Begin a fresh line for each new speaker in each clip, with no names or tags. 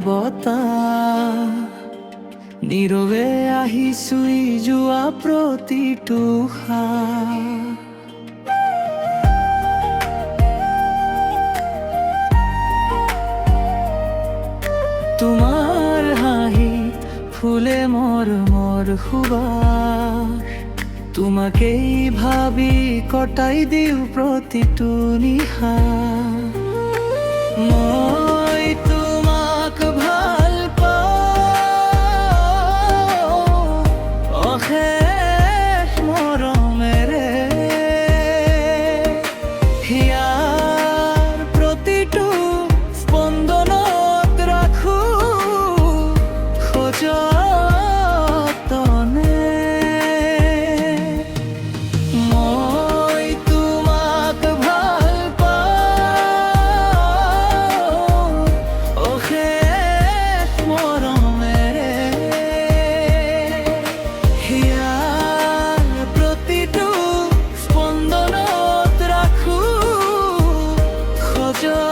বতা নীৰৱে আহি চুই যোৱা প্ৰতিটো তোমাৰ হাঁহি ফুলে মোৰ সুবাস তোমাকেই ভাবি কটাই দিওঁ প্ৰতিটো নিশা মই তোমাক ভাল পাওঁ অশেষ মৰমেৰে হিয়াৰ প্ৰতিটো স্পন্দনত ৰাখো সযতনে মই তোমাক ভাল পাওঁ অশেষ মৰমেৰে হিয়াৰ প্ৰতিটো স্পন্দনত ৰাখো সযতনে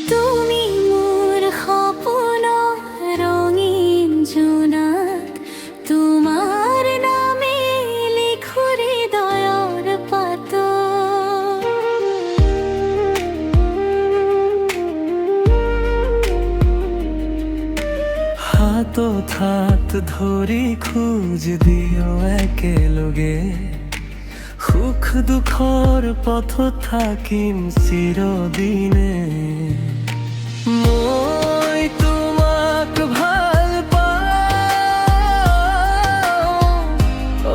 তুমি মোৰ সপোনৰ ৰঙীন জোনাক তোমাৰ নামে লিখো হৃদয়ৰ পাতত
হাতত হাত ধৰি খোজ দিওঁ একেলগে সুখ দুখৰ পথত থাকিম চিৰদিনে মই তোমাক ভাল পাওঁ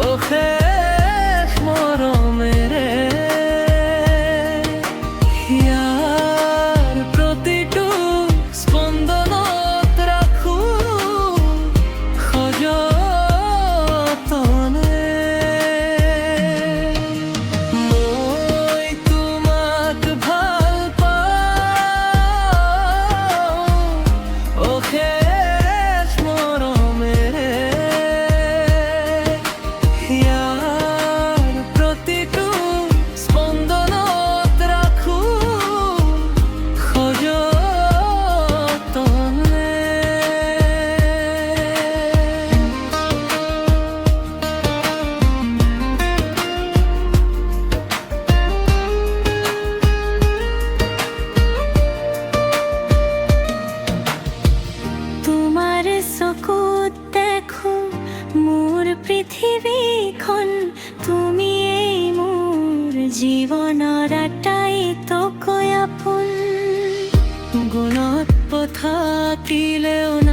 অশেষ মৰমেৰে হিয়াৰ প্ৰতিটো স্পন্দনত ৰাখো সযতনে মই তোমাক ভাল পাওঁ অশেষ মৰমেৰে হিয়াৰ প্ৰতিটো স্পন্দনত ৰাখো সযতনে
তোমাৰ চকুত দেখো মোৰ পৃথিৱীখন তুমিয়েই মোৰ জীৱনৰ আটাইতকৈ আপোন
গুণত পথাকিলেও